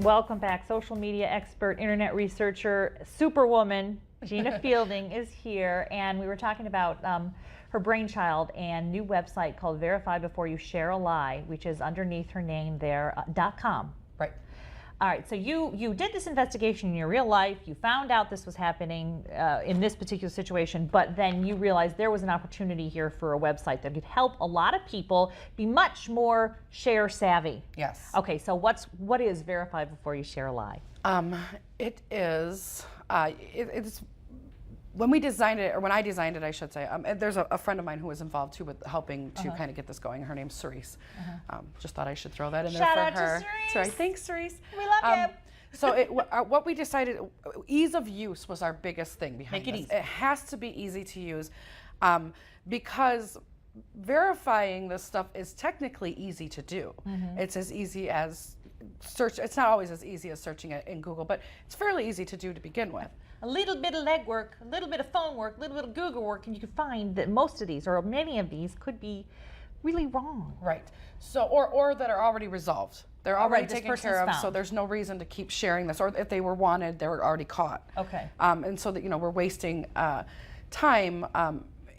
Welcome back. Social media expert, internet researcher, superwoman, Gina Fielding is here, and we were talking about her brainchild and new website called Verify Before You Share a Lie, which is underneath her name there, .com. Right. All right, so you did this investigation in your real life, you found out this was happening in this particular situation, but then you realized there was an opportunity here for a website that could help a lot of people be much more share savvy. Yes. Okay, so what is Verify Before You Share a Lie? It is, it's, when we designed it, or when I designed it, I should say, there's a friend of mine who was involved too with helping to kind of get this going. Her name's Cerise. Just thought I should throw that in there Shout for out to her. Cerise. That's right. Thanks, Cerise. We love you. So what we decided, ease of use was our biggest thing behind Make it this. easy. It has to be easy to use because verifying this stuff is technically easy to do. It's as easy as search. It's not always as easy as searching it in Google, but it's fairly easy to do to begin with. A little bit of legwork, a little bit of phone work, a little bit of Google work, and you can find that most of these, or many of these, could be really wrong. Right. So, or that are already resolved. They're already this taken person's care of, so found. there's no reason to keep sharing this. Or if they were wanted, they were already caught. Okay. And so that we're wasting time.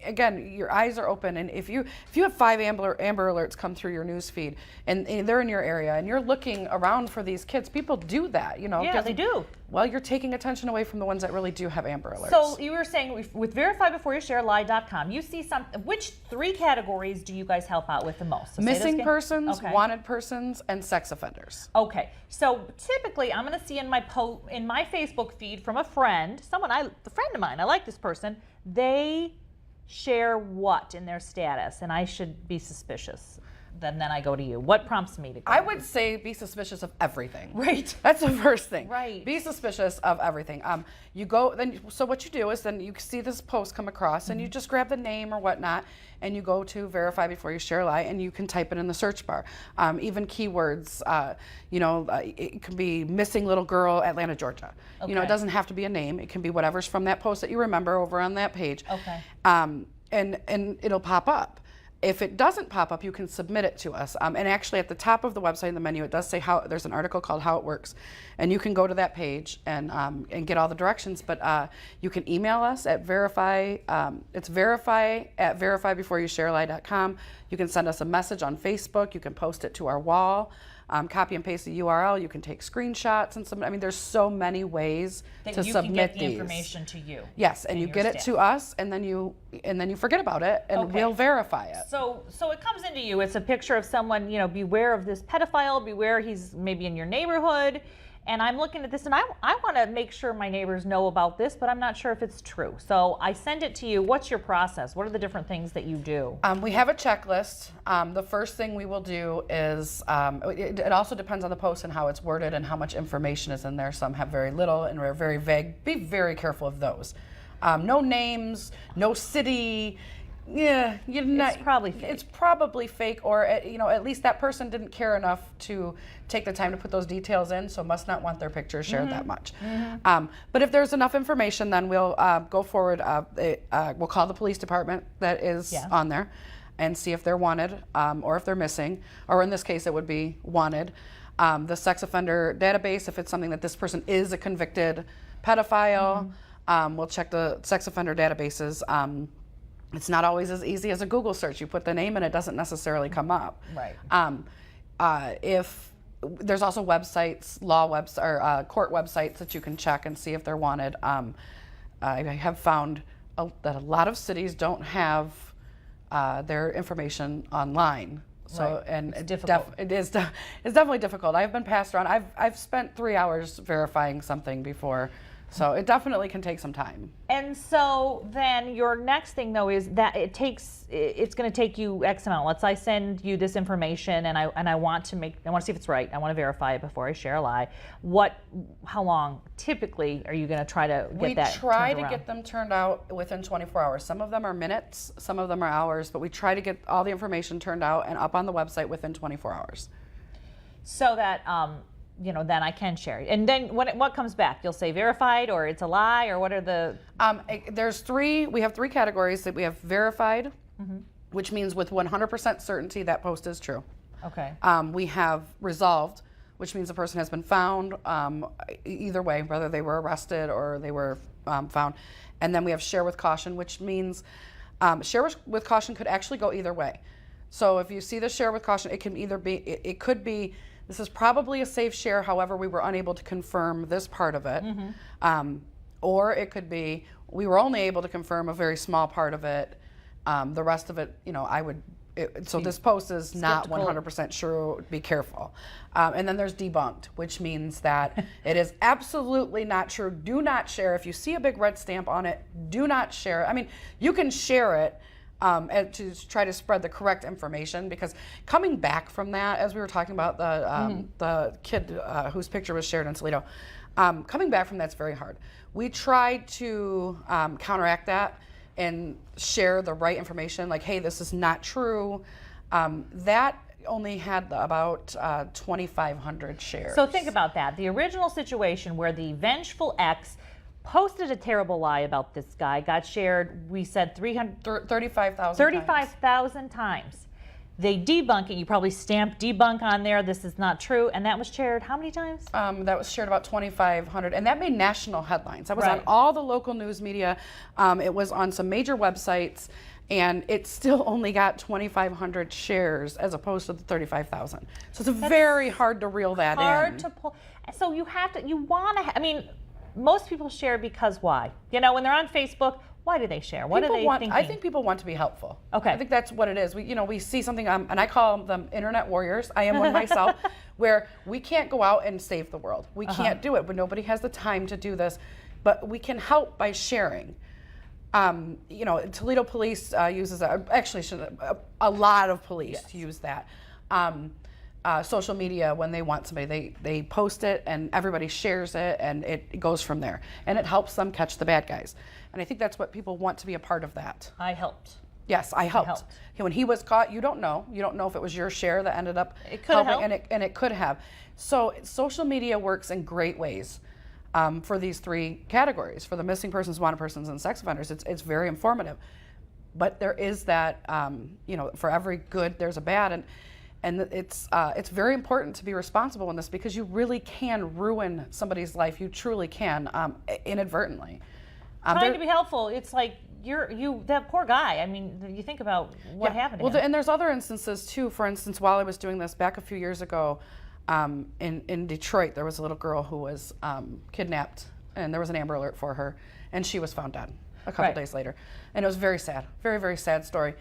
Again, your eyes are open, and if you have 5 Amber Alerts come through your news feed, and they're in your area, and you're looking around for these kids, people do that, Yeah, they do. Well, you're taking attention away from the ones that really do have Amber Alerts. So you were saying with VerifyBeforeYouShareAlie.com, you see which 3 categories do you guys help out with the most? So say this missing again. persons, Okay. wanted persons, and sex offenders. Okay, so typically I'm going to see in my Facebook feed from a friend, a friend of mine, I like this person, they share what in their status, and I should be suspicious. Then I go to you. What prompts me to go? I would say be suspicious of everything. Right. That's the first thing. Right. Be suspicious of everything. You go then. So what you do is then you see this post come across, and you just grab the name or whatnot, and you go to Verify Before You Share a Lie, and you can type it in the search bar. Even keywords. It can be missing little girl, Atlanta, Georgia. Okay. It doesn't have to be a name. It can be whatever's from that post that you remember over on that page. Okay. And it'll pop up. If it doesn't pop up, you can submit it to us. And actually at the top of the website in the menu, it does say there's an article called How It Works. And you can go to that page and get all the directions. But you can email us at it's verify@verifybeforeyousharealie.com. You can send us a message on Facebook. You can post it to our wall. Copy and paste the URL. You can take screenshots and there's so many ways that to you submit can get the these. information to you. Yes, and you get it to us, and then you forget about it, and Okay. we'll verify it. So it comes into you. It's a picture of someone. Beware of this pedophile. Beware, he's maybe in your neighborhood. And I'm looking at this, and I want to make sure my neighbors know about this, but I'm not sure if it's true. So I send it to you. What's your process? What are the different things that you do? We have a checklist. The first thing we will do is, it also depends on the post and how it's worded and how much information is in there. Some have very little and are very vague. Be very careful of those. No names, no city. Yeah, It's probably fake. It's probably fake, or at least that person didn't care enough to take the time to put those details in, so must not want their picture shared that much. But if there's enough information, then we'll go forward. We'll call the police department that is on there, and see if they're wanted or if they're missing, or in this case, it would be wanted. The sex offender database, if it's something that this person is a convicted pedophile, we'll check the sex offender databases. It's not always as easy as a Google search. You put the name and it doesn't necessarily come up. Right. If there's also websites, court websites that you can check and see if they're wanted. I have found that a lot of cities don't have their information online. So Right. and It's difficult. It's definitely difficult. I've been passed around. I've spent 3 hours verifying something before. So it definitely can take some time. And so then your next thing though is that it's going to take you X amount. Let's say I send you this information and I want to see if it's right. I want to verify it before I share a lie. How long typically are you going to try to get that? We try turned to around? get them turned out within 24 hours. Some of them are minutes, some of them are hours, but we try to get all the information turned out and up on the website within 24 hours. So that then I can share it. And then what comes back? You'll say verified, or it's a lie, or what are the? We have 3 categories. That we have verified, which means with 100% certainty that post is true. Okay. We have resolved, which means the person has been found, either way, whether they were arrested or they were found. And then we have share with caution, which means share with caution could actually go either way. So if you see the share with caution, it can either be, it could be, this is probably a safe share, however, we were unable to confirm this part of it. Or it could be, we were only able to confirm a very small part of it. The rest of it, so this post is not 100% true, be careful. And then there's debunked, which means that it is absolutely not true. Do not share. If you see a big red stamp on it, do not share it. I mean, you can share it to try to spread the correct information, because coming back from that, as we were talking about the kid whose picture was shared in Toledo, coming back from that's very hard. We tried to counteract that and share the right information, like, hey, this is not true. That only had about 2,500 shares. So think about that. The original situation where the vengeful ex posted a terrible lie about this guy got shared, we said 35,000 times. They debunk it. You probably stamped debunk on there. This is not true. And that was shared how many times? That was shared about 2,500. And that made national headlines. That was on Right. all the local news media. It was on some major websites. And it still only got 2,500 shares as opposed to the 35,000. So it's very hard to reel that in. Hard to pull. So you have to, you want to, I mean, most people share because why? When they're on Facebook, why do they share? What are they thinking? I think people want to be helpful. Okay. I think that's what it is. We see something, and I call them internet warriors. I am one myself, where we can't go out and save the world. We can't do it, but nobody has the time to do this. But we can help by sharing. Toledo Police uses that. Actually, a lot of police use that. Social media, when they want somebody, they post it and everybody shares it, and it goes from there. And it helps them catch the bad guys. And I think that's what people want to be a part of that. I helped. Yes, I helped. When he was caught, you don't know. You don't know if it was your share that ended up It could have helping, and it could have. So social media works in great ways for these three categories, for the missing persons, wanted persons, and sex offenders. It's very informative. But there is that, for every good, there's a bad. And it's very important to be responsible in this, because you really can ruin somebody's life. You truly can, inadvertently. Trying to be helpful. It's like that poor guy. I mean, you think about what happened to him. And there's other instances too. For instance, while I was doing this back a few years ago, in Detroit, there was a little girl who was kidnapped, and there was an Amber Alert for her, and she was found dead a couple days later, and it was very sad, very, very sad story.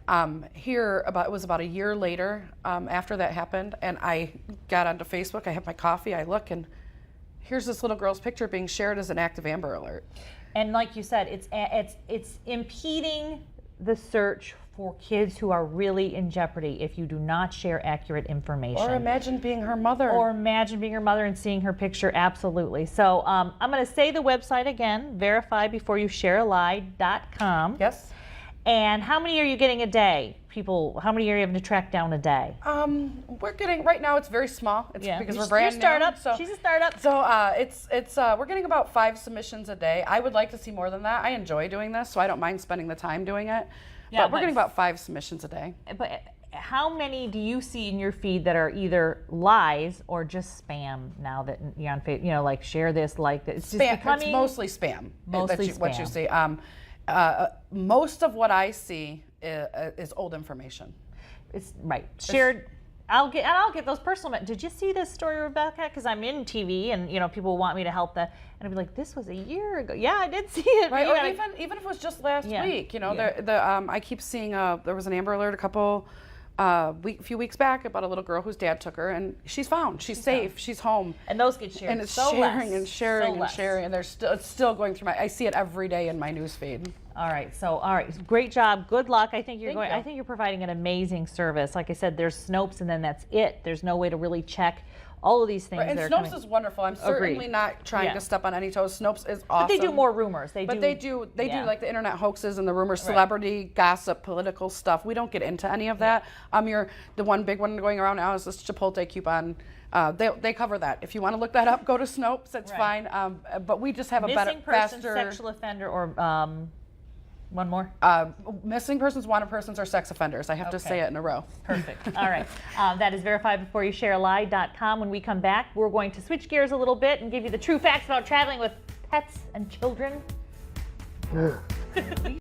It was about a year later after that happened, and I got onto Facebook. I had my coffee. I look, and here's this little girl's picture being shared as an active Amber Alert. And like you said, it's impeding the search for kids who are really in jeopardy if you do not share accurate information. Or imagine being her mother. And seeing her picture, absolutely. So I'm going to say the website again, verifybeforeyousharealie.com. Yes. And how many are you getting a day? How many are you having to track down a day? We're getting, right now it's very small. It's because we're brand new. Startup. She's a startup. So we're getting about 5 submissions a day. I would like to see more than that. I enjoy doing this, so I don't mind spending the time doing it. But we're getting about 5 submissions a day. But how many do you see in your feed that are either lies or just spam now that you're on Facebook? Like share this, like this. It's mostly spam. Mostly spam. What you see. Most of what I see is old information. It's right. Shared. I'll get those personal. Did you see this story, Rebecca? Because I'm in TV, and people want me to help them, and I'd be like, "This was a year ago." Yeah, I did see it. Right. Or even if it was just last week. I keep seeing there was an Amber Alert a few weeks back about a little girl whose dad took her, and she's found. She's safe. She's home. And those get shared. And it's so sharing less. and sharing so and less. sharing, and it's still going through I see it every day in my news feed. All right. Great job. Good luck. I think I think you're providing an amazing service. Like I said, there's Snopes, and then that's it. There's no way to really check all of these things. Right, and Snopes is wonderful. I'm certainly not trying to step on any toes. Snopes is awesome. But they do more rumors. They do like the internet hoaxes and the rumors, celebrity gossip, political stuff. We don't get into any of that. The one big one going around now is this Chipotle coupon. They cover that. If you want to look that up, go to Snopes. It's fine. But we just have a better, faster. Sexual offender, or One more. Missing persons, wanted persons, or sex offenders. I have to say Okay. it in a row. Perfect. All right. That is verifybeforeyoushare.com. When we come back, we're going to switch gears a little bit and give you the true facts about traveling with pets and children.